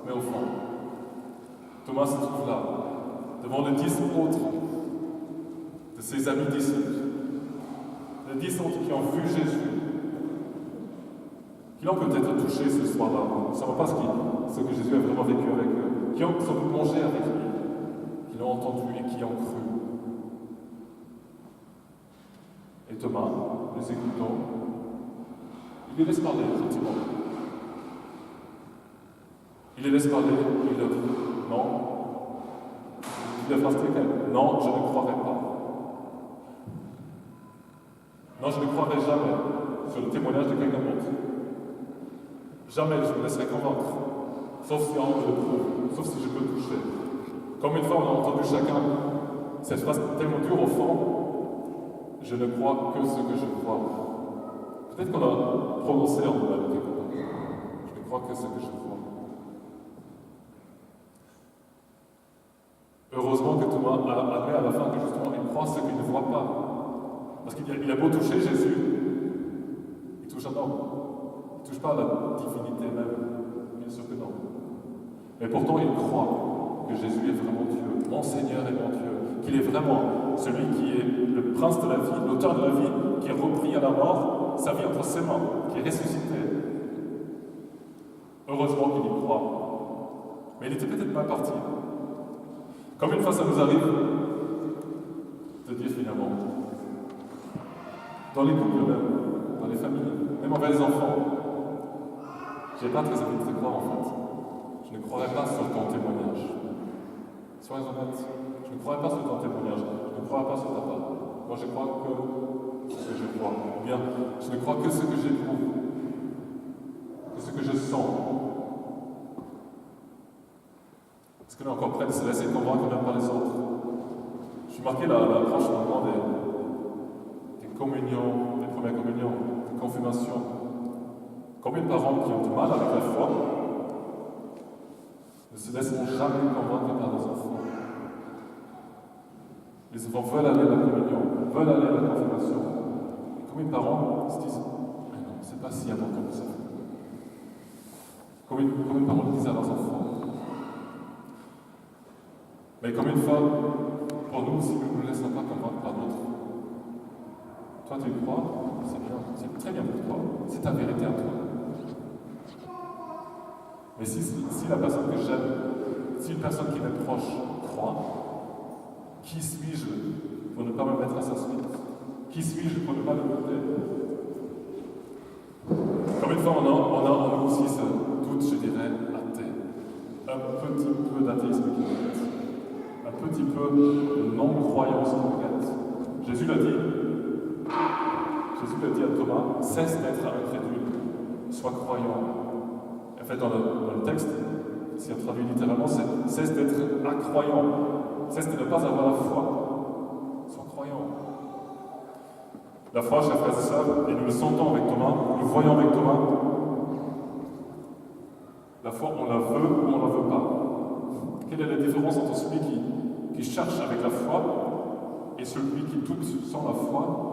Mais au fond, Thomas se trouve là, devant les 10 autres de ses amis disciples, les 10 autres qui ont vu Jésus, qui l'ont peut-être touché ce soir-là. On ne savons pas ce que Jésus a vraiment vécu avec eux, qui ont plongé avec lui, qui l'ont entendu et qui ont cru. Et Thomas, les écoutant, il les laisse parler, gentiment. Il les laisse parler, il leur dit non. Il a phrase non, je ne croirai pas. Non, je ne croirai jamais sur le témoignage de quelqu'un d'autre. Jamais je me laisserai convaincre, sauf si on me le prouve, sauf si je peux toucher. Comme une fois on a entendu chacun cette phrase tellement dure au fond, je ne crois que ce que je crois. Peut-être qu'on a prononcé en nous-mêmes quelque part. Je ne crois que ce que je crois. Heureusement que Thomas admet à la fin que justement il croit ce qu'il ne voit pas. Parce qu'il a beau toucher Jésus, il touche un homme. Il ne touche pas à la divinité même. Bien sûr que non. Mais pourtant il croit que Jésus est vraiment Dieu, mon Seigneur et mon Dieu, qu'il est vraiment celui qui est le prince de la vie, l'auteur de la vie, qui est repris à la mort, sa vie entre ses mains, qui est ressuscité. Heureusement qu'il y croit. Mais il était peut-être mal parti. Comme une fois ça nous arrive de dire finalement, dans les couples même, dans les familles, même envers les enfants, j'ai pas très envie de te croire en fait. Je ne croirais pas sur ton témoignage. Soyons honnêtes, je ne croirais pas sur ton témoignage, je ne croirais pas sur ta parole. Moi je crois que ce que je crois, ou bien je ne crois que ce que j'éprouve, que ce que je sens. Est-ce que l'on est encore prêt de se laisser convaincre même par les autres? Je suis marqué l'approche maintenant des communions, des premières communions, des confirmations. Combien de parents qui ont du mal avec la foi ne se laisseront jamais convaincre par leurs enfants? Les enfants veulent aller à la communion, veulent aller à la confirmation. Et combien de parents se disent mais non, c'est pas si important que ça. Combien de parents le disent à leurs enfants? Mais combien de fois, pour nous, si nous ne nous laissons pas convaincre par d'autres, toi tu le crois, c'est bien, c'est très bien pour toi, c'est ta vérité à toi. Mais si la personne que j'aime, si une personne qui m'est proche croit, qui suis-je pour ne pas me mettre à sa suite? Qui suis-je pour ne pas le goûter? Comme une fois, on a en nous aussi ce doute, je dirais, athée. Un petit peu d'athéisme qui nous guette. Un petit peu de non-croyance qui nous guette. Jésus l'a dit à Thomas, cesse d'être incrédule, sois croyant. En fait, dans le texte, si on traduit littéralement, c'est cesse d'être incroyant, cesse de ne pas avoir la foi, sois croyant. La foi, chers frères et sœurs, et nous le sentons avec Thomas, nous le voyons avec Thomas, la foi, on la veut ou on ne la veut pas. Quelle est la différence entre celui qui cherche avec la foi et celui qui doute sans la foi?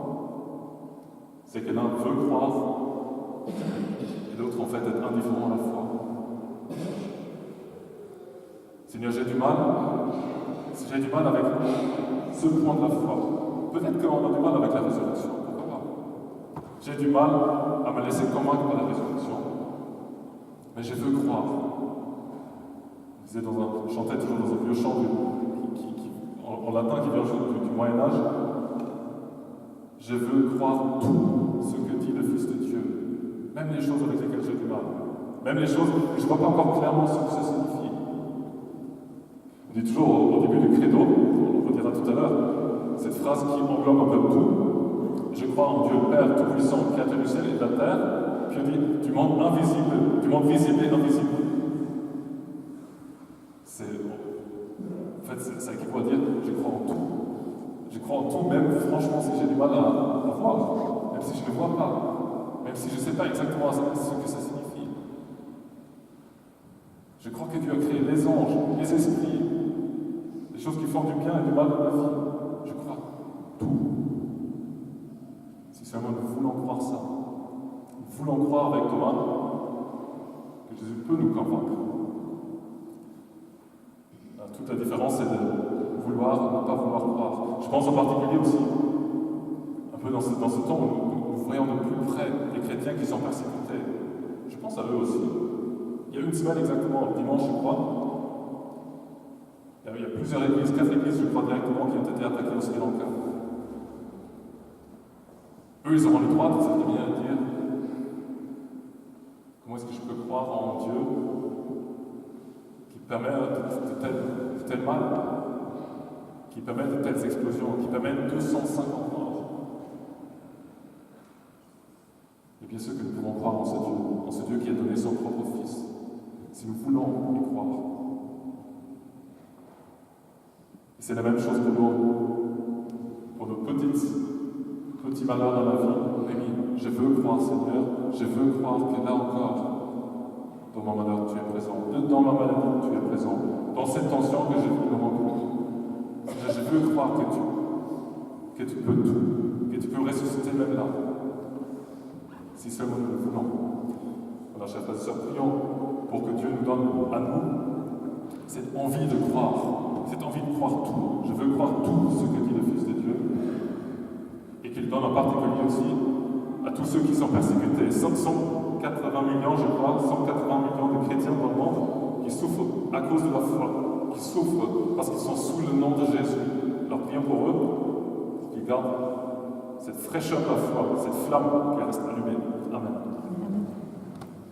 C'est que l'un veut croire et l'autre en fait est indifférent à la foi. Seigneur, j'ai du mal avec ce point de la foi. Peut-être qu'on a du mal avec la résurrection, pourquoi pas? J'ai du mal à me laisser convaincre par la résurrection, mais je veux croire. On chantait toujours dans un vieux chant en latin qui vient du Moyen-Âge. Je veux croire tout ce que dit le Fils de Dieu, même les choses avec lesquelles j'ai du mal, même les choses que je ne vois pas encore clairement ce que ça signifie. On dit toujours au début du credo, on le redira tout à l'heure, cette phrase qui englobe un peu tout. Je crois en Dieu Père Tout-Puissant, Créateur du ciel et de la terre, puis on dit du monde invisible, du monde visible et invisible. En fait, ça équivaut à dire je crois en tout. Je crois en tout, même franchement si j'ai du mal à voir, même si je ne vois pas, même si je ne sais pas exactement ce que ça signifie. Je crois que Dieu a créé les anges, les esprits, les choses qui font du bien et du mal dans la vie. Je crois tout. Si seulement nous voulons croire ça, nous voulons croire avec Thomas que Jésus peut nous convaincre. Toute la différence, c'est de vouloir ou ne pas vouloir croire. Je pense en particulier aussi, un peu dans ce temps où nous voyons de plus près les chrétiens qui sont persécutés. Je pense à eux aussi. Il y a une semaine exactement, dimanche, je crois, il y a plusieurs églises, 4 églises, je crois directement, qui ont été attaquées au Sri Lanka. Eux, ils auront le droit de s'exprimer à dire comment est-ce que je peux croire en Dieu qui permet de tel mal, qui permet de telles explosions, qui permet 250 morts. Et bien sûr que nous pouvons croire en ce Dieu qui a donné son propre Fils, si nous voulons y croire. Et c'est la même chose pour nos petits malheurs dans la vie. Oui, je veux croire, Seigneur, je veux croire que là encore, dans mon malheur, tu es présent. Dans ma maladie, tu es présent. Dans cette tension que je vis dans mon cœur. Je veux croire que tu peux tout, que tu peux ressusciter même là. Si seulement nous le voulons. Voilà, chers frères et sœurs, prions pour que Dieu nous donne à nous cette envie de croire, cette envie de croire tout. Je veux croire tout ce que dit le Fils de Dieu. Et qu'il donne en particulier aussi à tous ceux qui sont persécutés. 180 millions, je crois, 180 millions de chrétiens dans le monde qui souffrent à cause de la foi, qui souffrent parce qu'ils sont sous le nom de Jésus. Alors prions pour eux, pour qu'ils gardent cette fraîcheur de la foi, cette flamme qui reste allumée. Amen.